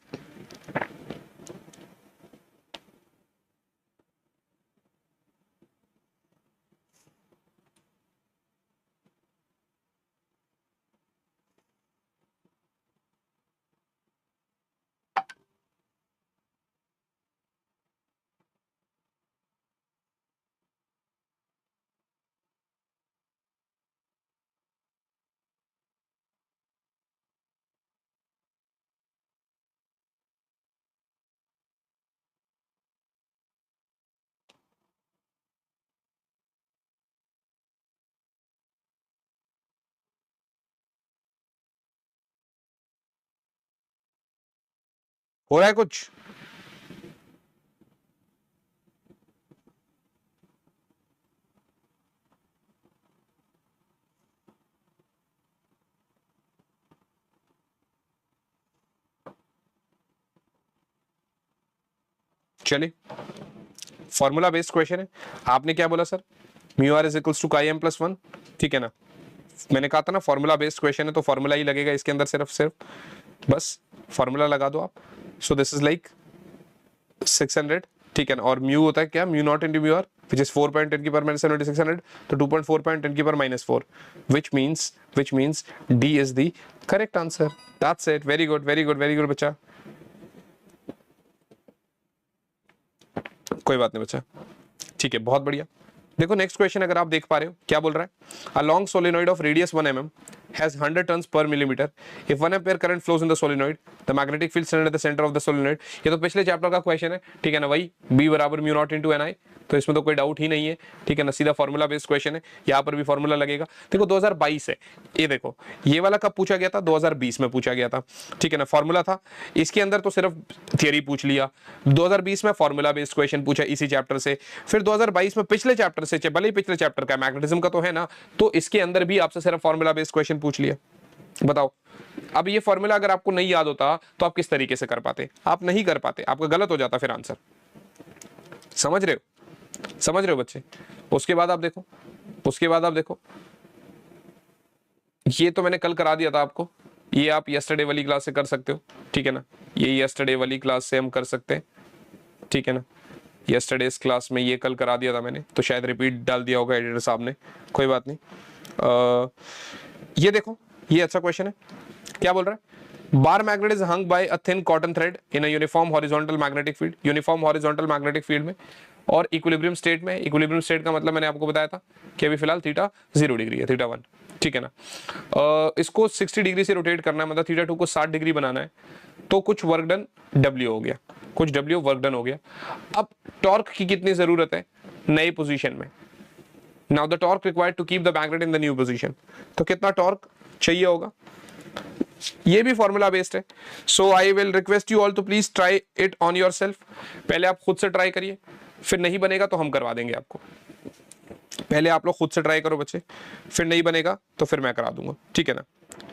हो रहा है कुछ? चलिए, फॉर्मूला बेस्ड क्वेश्चन है। आपने क्या बोला sir? Mu R is equals to chi M plus one, ठीक है ना? मैंने कहा था ना फॉर्मूला बेस्ड क्वेश्चन है तो फॉर्मूला ही लगेगा इसके अंदर, सिर्फ बस फॉर्मूला लगा दो आप। सो दिस इज लाइक 600, ठीक है ना? और म्यू होता है क्या? Mu not into mu R which is 4.10 की पावर माइनस 600, तो 2.4.10 की power minus 4, which means D is the correct answer. That's it. Very good, very good, very good बच्चा। कोई बात नहीं बच्चा, ठीक है, बहुत बढ़िया। देखो नेक्स्ट क्वेश्चन अगर आप देख पा रहे हो क्या बोल रहा है, a long solenoid of radius 1 mm has 100 turns per millimeter. If 1 ampere current flows in the solenoid, the magnetic field centered at the center of the solenoid. ये तो पिछले चैप्टर का क्वेश्चन है, ठीक है ना? वही B बराबर म्यू नॉट इंटू NI, तो इसमें तो कोई डाउट ही नहीं है, ठीक है ना? सीधा फॉर्मूला बेस्ड क्वेश्चन है, यहाँ पर भी फॉर्मूला लगेगा। देखो 2022 है ये, देखो ये वाला कब पूछा गया था? 2020 में पूछा गया था, ठीक है ना? फॉर्मूला था इसके अंदर तो सिर्फ थियरी पूछ लिया, 2020 में फॉर्मूला बेस्ड क्वेश्चन पूछा इसी चैप्टर से, फिर 2022 में पिछले चैप्टर से, भले ही पिछले चैप्टर का मैग्नेटिज्म का तो है ना, तो इसके अंदर भी आपसे सिर्फ फॉर्मूला बेस्ड क्वेश्चन पूछ लिया। बताओ, अब ये फॉर्मूला अगर आपको नहीं याद होता तो आप किस तरीके से कर पाते? आप नहीं कर पाते, आपका गलत हो जाता फिर आंसर। समझ रहे हो? समझ रहे हो बच्चे? उसके बाद आप देखो, ये तो मैंने कल करा दिया था आपको, ये आप यस्टरडे वाली क्लास से कर सकते हो, ठीक है ना? ये यस्टरडे वाली क्लास से हम कर सकते हैं, ठीक है ना? यस्टरडे क्लास में ये कल करा दिया था मैंने, तो शायद रिपीट डाल दिया होगा एडिटर साहब ने, कोई बात नहीं। ये देखो, ये अच्छा क्वेश्चन है। क्या बोल रहा है? Bar magnet is hung by a thin cotton thread in a uniform horizontal magnetic field, uniform horizontal magnetic field में और इक्विलिब्रियम स्टेट में। इक्विलिब्रियम स्टेट का मतलब मैंने आपको बताया था कि अभी फिलहाल थीटा 0 डिग्री है, थीटा 1, ठीक है ना? इसको 60 डिग्री से रोटेट करना है, मतलब थीटा 2 को 60 डिग्री बनाना है, तो कुछ वर्क डन W हो गया, कुछ W वर्क डन हो गया। अब टॉर्क की कितनी जरूरत है नई पोजीशन में? Now the torque required to keep the magnet in the new position, तो कितना टॉर्क चाहिए होगा? ये भी फॉर्मूला बेस्ड है। So I will request you all to please try it on yourself. पहले आप खुद से ट्राई करिए, फिर नहीं बनेगा तो हम करवा देंगे आपको। पहले आप लोग खुद से ट्राई करो बच्चे, फिर नहीं बनेगा तो फिर मैं करा दूंगा, ठीक है ना?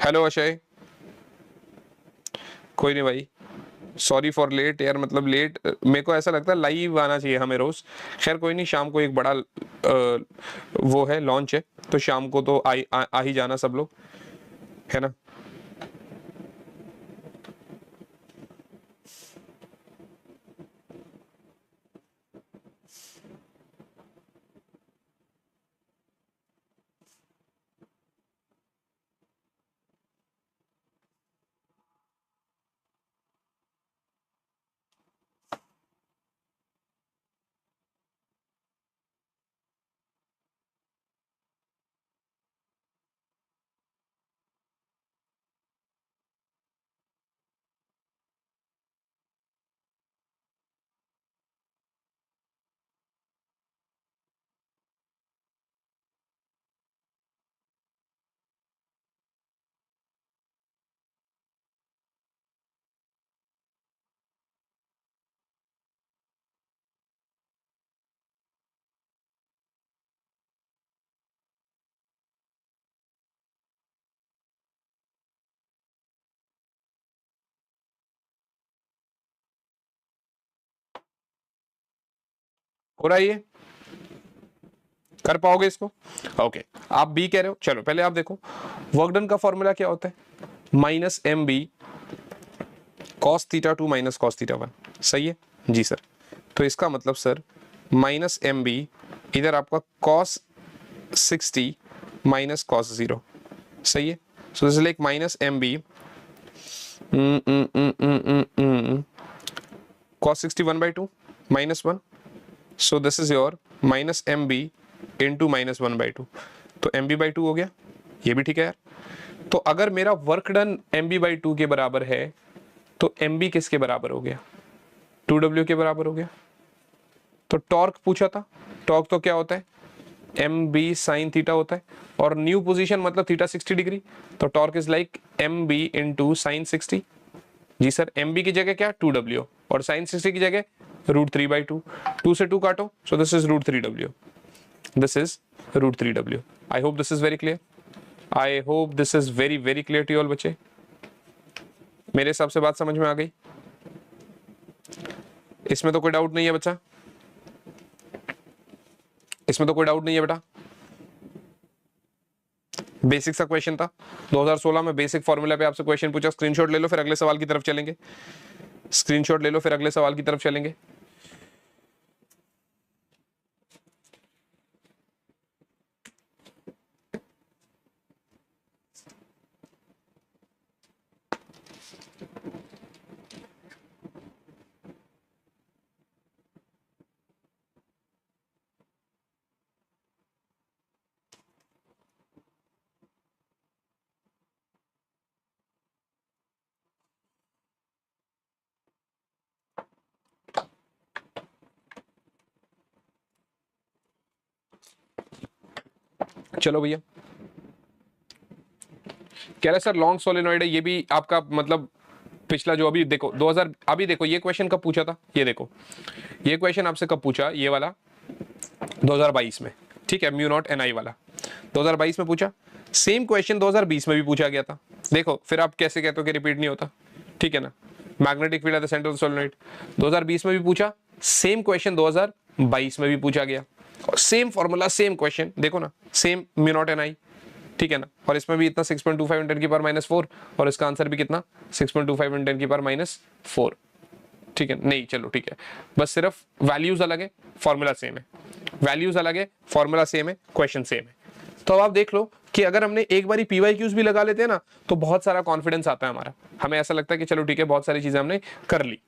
हेलो अशय, कोई नहीं भाई, सॉरी फॉर लेट यार, मतलब लेट मेरे को ऐसा लगता है लाइव आना चाहिए हमें रोज। खैर कोई नहीं, शाम को एक बड़ा वो है, लॉन्च है, तो शाम को तो आ ही जाना सब लोग, है ना? हो रहा है ये? कर पाओगे इसको? ओके, आप बी कह रहे हो, चलो पहले आप देखो वर्क डन का फॉर्मूला क्या होता है, -mb cos theta 2 minus cos theta 1, सही है जी सर। तो इसका मतलब सर माइनस एम बी इधर आपका cos 60 माइनस cos 0, सही है। So this is like minus M B cos 60 1 by 2 minus 1, so this is your minus mb into minus 1 by 2, तो mb by 2 हो गया, ये भी ठीक है यार। तो अगर मेरा वर्क डन mb by 2 के बराबर है तो mb किसके बराबर हो गया, 2w के बराबर हो गया। तो टॉर्क पूछा था, टॉर्क तो क्या होता है mb sin थीटा होता है, और न्यू पोजीशन मतलब थीटा 60 डिग्री, तो torque is like mb into sin 60 जी सर। mb की जगह क्या 2w और sin 60 की जगह √3/2, 2 से 2 काटो, so this is √3w, this is √3w। I hope this is very clear, I hope this is very very clear to all बच्चे। मेरे हिसाब से बात समझ में आ गई, इसमें तो कोई डाउट नहीं है बच्चा, इसमें तो कोई डाउट नहीं है बेटा। बेसिक सा क्वेश्चन था 2016 में, बेसिक फॉर्मूला पे आपसे क्वेश्चन पूछा, स्क्रीनशॉट ले लो फिर अगले सवाल की तरफ चलेंगे, स्क्रीनशॉट ले लो फिर अगले सवाल की तरफ चलेंगे। चलो भैया, कह रहे सर लॉन्ग सोलेनोइड है, ये भी आपका मतलब पिछला जो अभी देखो 2000, अभी देखो ये क्वेश्चन कब पूछा था, ये देखो ये क्वेश्चन आपसे कब पूछा, ये वाला 2022 में, ठीक है, म्यू नॉट एन आई वाला 2022 में पूछा। सेम क्वेश्चन 2020 में भी पूछा गया था, देखो फिर आप कैसे कहते हो कि रिपीट नहीं होता, ठीक है ना। Magnetic field at the centre of the solenoid 2020 में भी पूछा, सेम क्वेश्चन 2022 में भी पूछा गया, और सेम फॉर्मूला सेम क्वेश्चन, देखो ना सेम म्यू नॉट एन आई, ठीक है ना। और इसमें भी इतना 6.25 × 10⁻⁴, और इसका आंसर भी कितना 6.25 × 10⁻⁴, ठीक है। नहीं चलो ठीक है, बस सिर्फ वैल्यूज अलग है, फॉर्मूला सेम है, वैल्यूज अलग है, फॉर्मूला सेम है, क्वेश्चन सेम है। तो अब आप देख लो कि अगर हमने एक बारी PYQs भी लगा लेते हैं ना तो बहुत सारा कॉन्फिडेंस आता है हमारा, हमें ऐसा लगता है कि चलो ठीक है बहुत सारी चीजें हमने कर ली,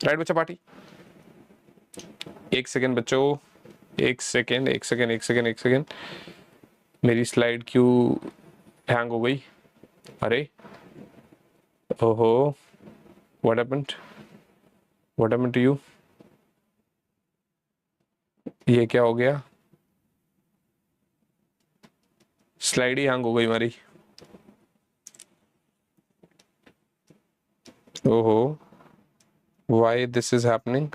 राइट बच्चा पार्टी। एक सेकेंड बच्चों, एक सेकेंड, मेरी स्लाइड क्यों हैंग हो गई, अरे ओहो, व्हाट हैपेंड टू यू, ये क्या हो गया, स्लाइड ही हैंग हो गई हमारी, ओहो व्हाई दिस इज हैपनिंग।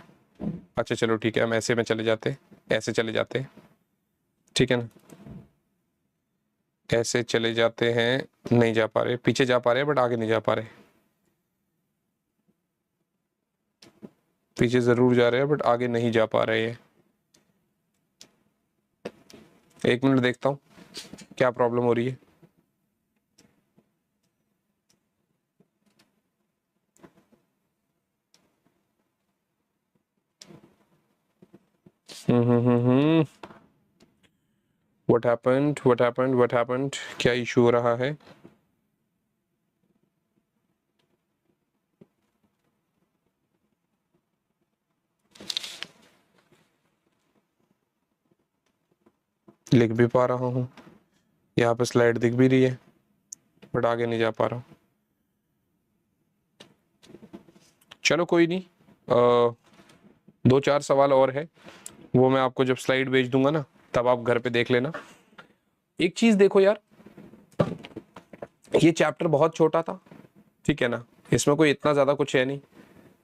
अच्छा चलो ठीक है, हम ऐसे में चले जाते, ऐसे चले जाते, ठीक है ना, ऐसे चले जाते हैं, नहीं जा पा रहे, पीछे जा पा रहे बट आगे नहीं जा पा रहे, पीछे जरूर जा रहे हैं बट आगे नहीं जा पा रहे हैं। एक मिनट देखता हूँ क्या प्रॉब्लम हो रही है। What happened? क्या इशू हो रहा है? लिख भी पा रहा हूँ, यहाँ पे स्लाइड दिख भी रही है बट आगे नहीं जा पा रहा हूँ। चलो कोई नहीं, 2-4 सवाल और है, वो मैं आपको जब स्लाइड भेज दूंगा ना तब आप घर पे देख लेना। एक चीज देखो यार, ये चैप्टर बहुत छोटा था, ठीक है ना, इसमें कोई इतना ज्यादा कुछ है नहीं।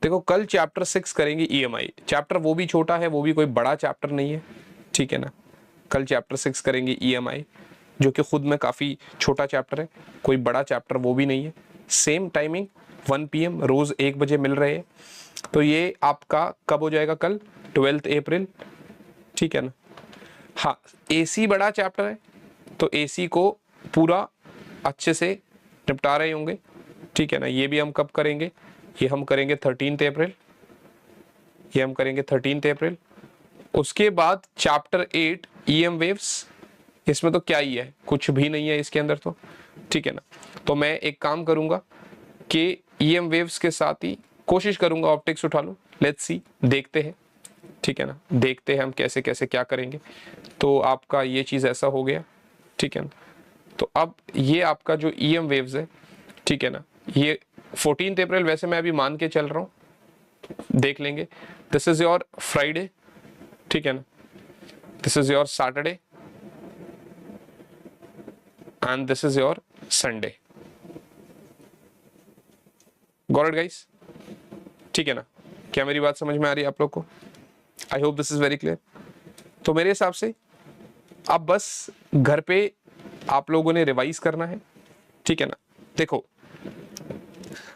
देखो कल चैप्टर 6 करेंगे EMI, चैप्टर वो भी छोटा है, वो भी कोई बड़ा चैप्टर नहीं है, ठीक है ना। कल चैप्टर 6 करेंगे EMI, जो कि खुद में काफी छोटा चैप्टर है, कोई बड़ा चैप्टर वो भी नहीं है। सेम टाइमिंग 1 PM रोज 1 बजे मिल रहे हैं। तो ये आपका कब हो जाएगा, कल 12 अप्रैल, ठीक है ना। हाँ AC बड़ा चैप्टर है तो AC को पूरा अच्छे से निपटा रहे होंगे, ठीक है ना। ये भी हम कब करेंगे, ये हम करेंगे 13 अप्रैल, ये हम करेंगे 13 अप्रैल। उसके बाद चैप्टर 8 EM वेव्स, इसमें तो क्या ही है, कुछ भी नहीं है इसके अंदर तो, ठीक है ना। तो मैं एक काम करूंगा कि EM वेव्स के साथ ही कोशिश करूंगा ऑप्टिक्स उठा लूं। लेट्स सी, देखते हैं, ठीक है ना, देखते हैं हम कैसे कैसे क्या करेंगे। तो आपका ये चीज़ ऐसा हो गया, ठीक है ना। तो अब ये आपका जो EM वेव्स है, ठीक है ना, ये 14 अप्रैल वैसे मैं अभी मान के चल रहा हूँ, देख लेंगे। दिस इज योर फ्राइडे, ठीक है ना, this is your Saturday and this is your Sunday. Got it guys, ठीक है ना। क्या मेरी बात समझ में आ रही है आप लोग को? आई hope this is very clear. तो मेरे हिसाब से अब बस घर पे आप लोगों ने रिवाइज करना है, ठीक है ना। देखो,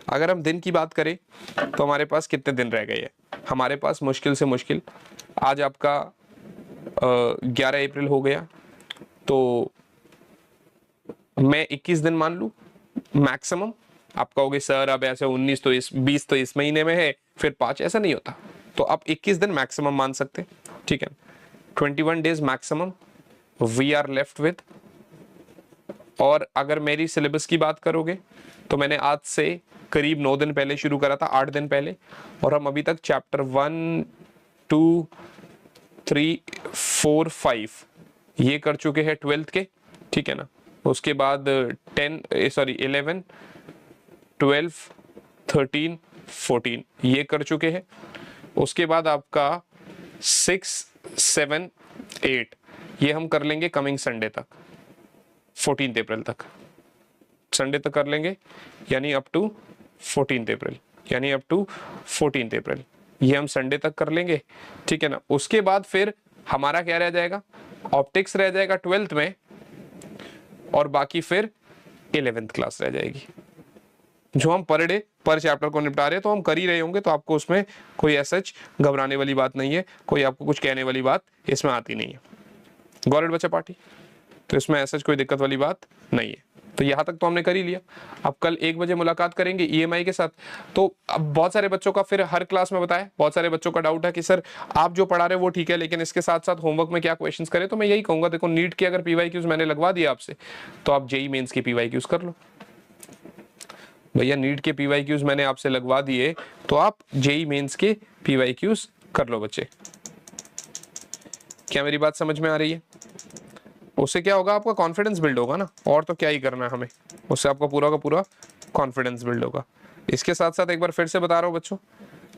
अगर हम दिन की बात करें तो हमारे पास कितने दिन रह गए हैं? हमारे पास मुश्किल से मुश्किल आज आपका 11 अप्रैल हो गया, तो मैं 21 दिन मान लूं मैक्सिमम। आप कहोगे सर अब ऐसे 19 तो इस 20 तो इस महीने में है, फिर 5, ऐसा नहीं होता। तो आप 21 दिन मैक्सिमम मान सकते हैं, ठीक है। 21 days maximum we are left with. और अगर मेरी सिलेबस की बात करोगे तो मैंने आज से करीब 9 दिन पहले शुरू करा था, 8 दिन पहले, और हम अभी तक चैप्टर 1, 2, 3, 4, 5 ये कर चुके हैं 12th के, ठीक है ना। उसके बाद 11, 12, 13, 14 ये कर चुके हैं। उसके बाद आपका 6, 7, 8 ये हम कर लेंगे कमिंग संडे तक, 14 अप्रैल तक, संडे तक कर लेंगे, यानी अप टू 14 अप्रैल, यानी अप टू 14 अप्रैल ये हम संडे तक कर लेंगे, ठीक है ना। उसके बाद फिर हमारा क्या रह जाएगा, ऑप्टिक्स रह जाएगा 12th में, और बाकी फिर 11th क्लास रह जाएगी। जो हम पर डे पर चैप्टर को निपटा रहे हैं तो हम कर ही रहे होंगे, तो आपको उसमें कोई ऐसा घबराने वाली बात नहीं है, कोई आपको कुछ कहने वाली बात इसमें आती नहीं है। गॉट इट बच्चा पार्टी? तो इसमें ऐसा कोई दिक्कत वाली बात नहीं है। तो यहाँ तक तो हमने कर ही लिया। अब कल 1 बजे मुलाकात करेंगे EMI के साथ। तो अब बहुत सारे बच्चों का, फिर हर क्लास में बताया, बहुत सारे बच्चों का डाउट है कि सर आप जो पढ़ा रहे हो वो ठीक है, लेकिन इसके साथ साथ होमवर्क में क्या क्वेश्चंस करें। तो मैं यही कहूंगा, देखो नीट के अगर PYQs मैंने लगवा दिया आपसे, तो आप JEE मेंस के PYQs कर लो। भैया नीट के PYQs मैंने आपसे लगवा दिए, तो आप JEE मेंस के PYQs कर लो बच्चे। क्या मेरी बात समझ में आ रही है? उससे क्या होगा, आपका कॉन्फिडेंस बिल्ड होगा ना, और तो क्या ही करना है हमें, उससे आपका पूरा का पूरा कॉन्फिडेंस बिल्ड होगा। इसके साथ साथ एक बार फिर से बता रहा हूँ बच्चों,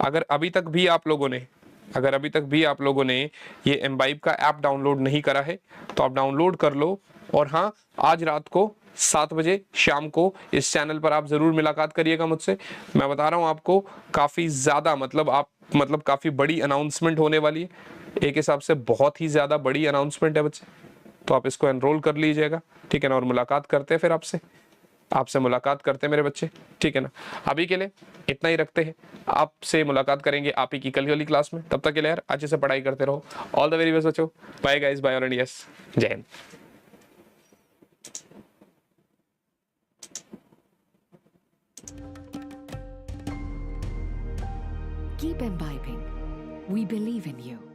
अगर अभी तक भी आप लोगों ने ये एम्बाइब का ऐप डाउनलोड नहीं करा है तो आप डाउनलोड कर लो। और हाँ, आज रात को 7 बजे शाम को इस चैनल पर आप जरूर मुलाकात करिएगा मुझसे। मैं बता रहा हूँ आपको, काफी ज्यादा मतलब काफी बड़ी अनाउंसमेंट होने वाली है, एक हिसाब से बहुत ही ज्यादा बड़ी अनाउंसमेंट है बच्चे। तो आप इसको एनरोल कर लीजिएगा, ठीक है ना। और मुलाकात करते हैं फिर आपसे मुलाकात करते हैं मेरे बच्चे, ठीक है ना। अभी के लिए इतना ही रखते हैं, आपसे मुलाकात करेंगे आप ही की कल वाली क्लास में। तब तक के लिए यार अच्छे से पढ़ाई करते रहो। ऑल द वेरी बेस्ट बच्चों, बाय गाइस, बाय और यस, जय Hind. Keep imbibing. We believe in you.